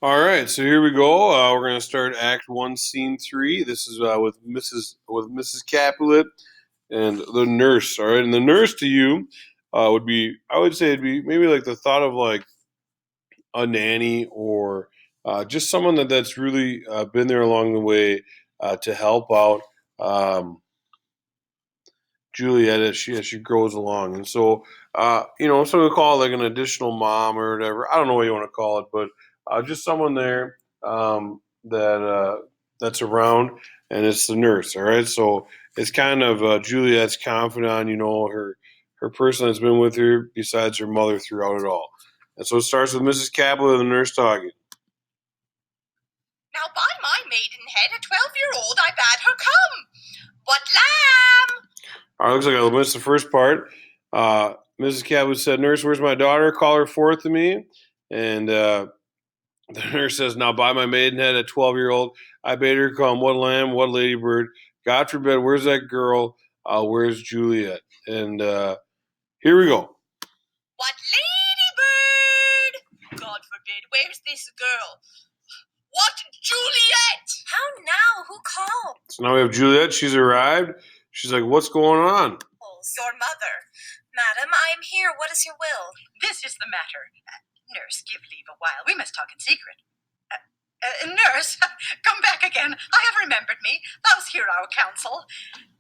All right, so here we go. We're going to start Act One, Scene Three. This is with Mrs. Capulet and the nurse. All right, and the nurse to you would be, I would say, it'd be maybe like the thought of like a nanny or just someone that's really been there along the way to help out Juliet as she grows along. And so, so we call it like an additional mom or whatever. I don't know what you want to call it, but just someone there that's around, and it's the nurse. All right, so it's kind of Juliet's confidant. Her person that's been with her besides her mother throughout it all. And so it starts with Mrs. Capel and the nurse talking. Now by my maidenhead, a 12-year-old, I bade her come. What lamb? All right, looks like I missed the first part. Mrs. Cabot said, "Nurse, where's my daughter? Call her forth to me." And the nurse says, "Now by my maidenhead, a 12-year-old, I bade her come. What lamb, what ladybird? God forbid, where's that girl? Where's Juliet?" And here we go. What ladybird? God forbid, where's this girl? What Juliet? How now? Who called? So now we have Juliet. She's arrived. She's like, "What's going on?" Your mother. Madam, I am here. What is your will? This is the matter. Nurse, give leave a while. We must talk in secret. Nurse, come back again. I have remembered me. Thou'st hear our counsel.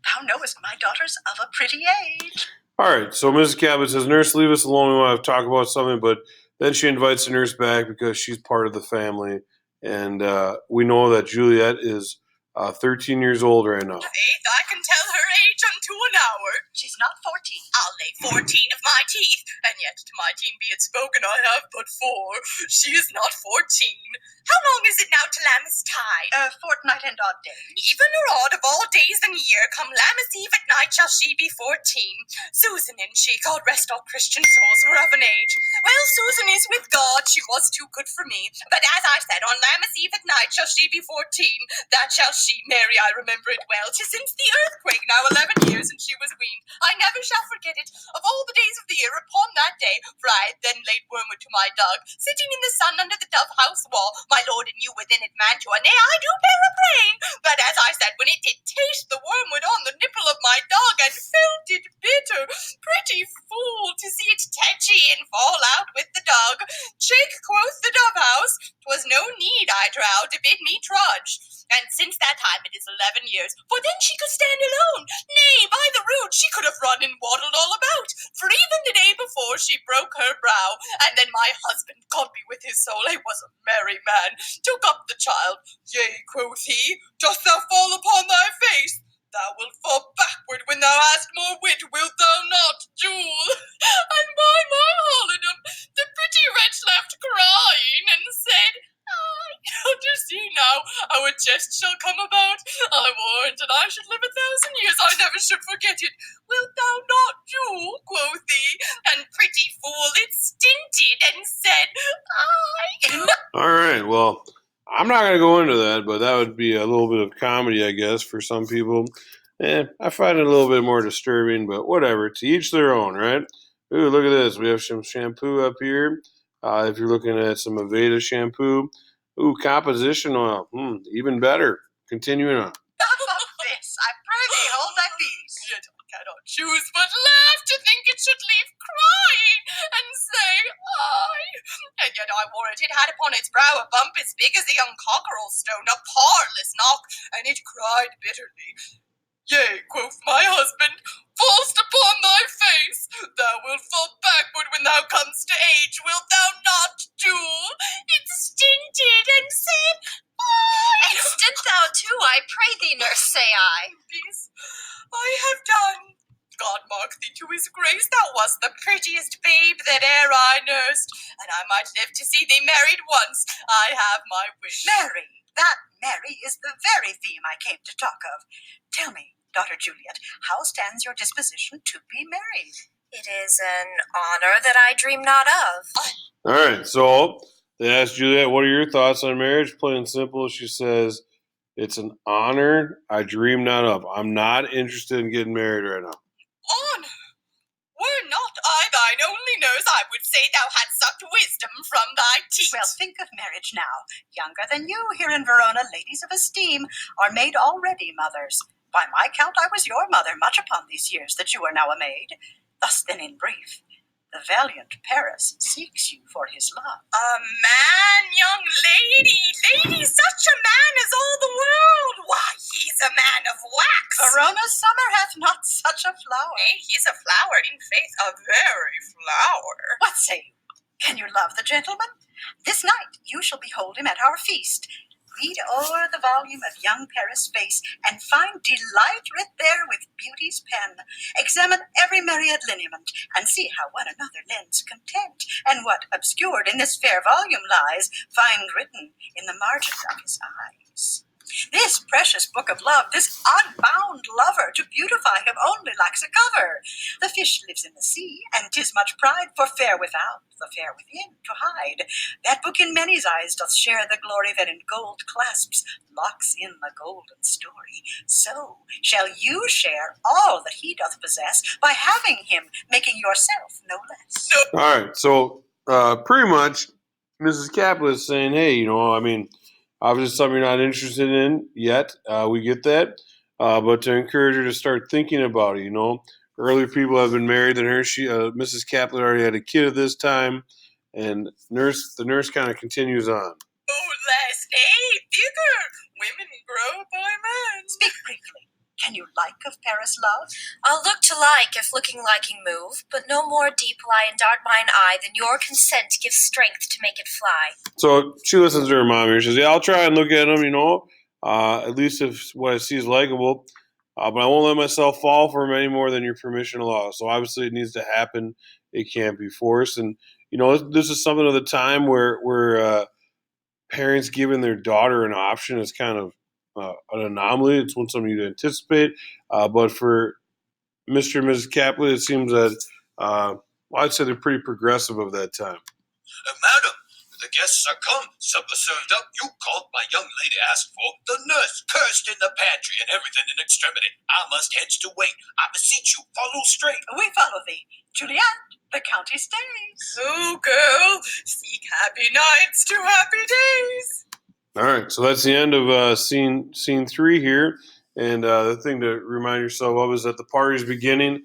Thou knowest my daughter's of a pretty age. All right, so Mrs. Cabot says, "Nurse, leave us alone. We want to talk about something." But then she invites the nurse back because she's part of the family. And we know that Juliet is 13 years old right now. Faith, I can tell her age unto an hour. She's not 14. I'll lay 14 of my teeth. And yet, to my teen be it spoken, I have but 4. She is not 14. How long is it now to Lammas tide? A fortnight and odd days. Even or odd of all days in the year, come Lammas eve at night shall she be 14. Susan and she, God rest all Christian souls, were of an age. Well, Susan is with God. She was too good for me. But as I said, on Lammas eve at night shall she be 14. That shall she, Mary, I remember it well. 'Tis since the earthquake, now 11 years, and she was weaned. I never shall forget it. Of all the days of the year, upon that day, for I had then laid wormwood to my dog, sitting in the sun under the dove house wall, my lord and you within it mantua. Nay, I do bear a brain. But as I said, when it did taste the wormwood on the nipple of my dog, and felt it bitter, pretty fool, to see it tetchy and fall out with the dog. Shake, quoth the dove house, 'twas no need, I trow, to bid me trudge. And since that time it is 11 years, for then she could stand alone. Nay, by the rood, she could have run and waddled all about, for even the day before she broke her brow, and then my husband, God be with his soul, he was a merry man, took up the child. Yea, quoth he, dost thou fall upon thy face? Thou wilt fall backward when thou hast more wit, wilt thou not, Jewel? And by my holidom, the pretty wretch left crying, and said, to see now how a jest shall come about. I warrant that I should live 1,000 years, I never should forget it. Wilt thou not, Jewel, quoth he, and pretty fool, it stinted and said, I. All right, well, I'm not going to go into that, but that would be a little bit of comedy, I guess, for some people. I find it a little bit more disturbing, but whatever. To each their own, right? Ooh, look at this. We have some shampoo up here. If you're looking at some Aveda shampoo. Ooh, composition oil. Even better. Continuing on. This, I pray thee, hold thy peace. Yet I cannot choose but laugh to think it should leave crying and say, And yet I warrant it had upon its brow a bump as big as a young cockerel stone, a parlous knock, and it cried bitterly. Yea, quoth my husband, fall'st upon thy face. Thou wilt fall backward when thou comest to age, wilt thou not, Jewel? It stinted and said, And stint thou too, I pray thee, nurse, say I. Peace, I have done. God mark thee to his grace, thou wast the prettiest babe that e'er I nursed, and I might live to see thee married once. I have my wish. Mary, that Mary is the very theme I came to talk of. Tell me, daughter Juliet, how stands your disposition to be married? It is an honor that I dream not of. All right, so they asked Juliet, "What are your thoughts on marriage?" Plain and simple, she says, "It's an honor I dream not of. I'm not interested in getting married right now." Honor! Were not I thine only nurse, I would say thou hadst sucked wisdom from thy teat. Well, think of marriage now. Younger than you here in Verona, ladies of esteem are made already mothers. By my count, I was your mother much upon these years that you are now a maid. Thus then, in brief, the valiant Paris seeks you for his love. A man, young lady, such a man as all the world. Why, he's a man of wax. Verona's summer hath not such a flower. Nay, he's a flower, in faith, a very flower. What say you? Can you love the gentleman? This night you shall behold him at our feast. Read o'er the volume of young Paris' face, and find delight writ there with beauty's pen. Examine every myriad lineament, and see how one another lends content, and what obscured in this fair volume lies, find written in the margins of his eyes. This precious book of love, this unbound lover, to beautify him only lacks a cover. The fish lives in the sea, and 'tis much pride for fair without, the fair within, to hide. That book in many's eyes doth share the glory that in gold clasps locks in the golden story. So shall you share all that he doth possess by having him, making yourself no less. All right, so pretty much Mrs. Capulet is saying, hey, obviously something you're not interested in yet. We get that. But to encourage her to start thinking about it, Earlier people have been married than her. Mrs. Capulet already had a kid at this time. And the nurse kind of continues on. Oh, lass, nay, thither. Women grow by men. Speak briefly. Can you like of Paris love? I'll look to like if looking liking move, but no more deep lie and dart mine eye than your consent gives strength to make it fly. So she listens to her mom here. She says, yeah, I'll try and look at him, at least if what I see is likable. But I won't let myself fall for him any more than your permission allows. So obviously it needs to happen. It can't be forced. And, this is something of the time where parents giving their daughter an option is kind of an anomaly. It's one something you'd anticipate. But for Mr. and Mrs. Capulet, it seems that, I'd say they're pretty progressive of that time. Madam, the guests are come, supper served up. You called, my young lady asked for. The nurse cursed in the pantry and everything in extremity. I must hence to wait. I beseech you, follow straight. We follow thee. Juliet, the county stays. Oh, girl, seek happy nights to happy days. All right, so that's the end of scene 3 here. And the thing to remind yourself of is that the party's beginning.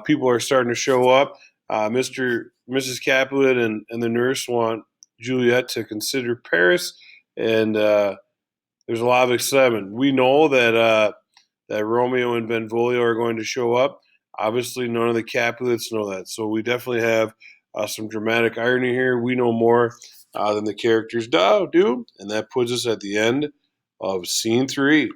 People are starting to show up. Mrs. Capulet and the nurse want Juliet to consider Paris, and there's a lot of excitement. We know that Romeo and Benvolio are going to show up. Obviously, none of the Capulets know that, so we definitely have some dramatic irony here. We know more than the characters do, and that puts us at the end of scene 3.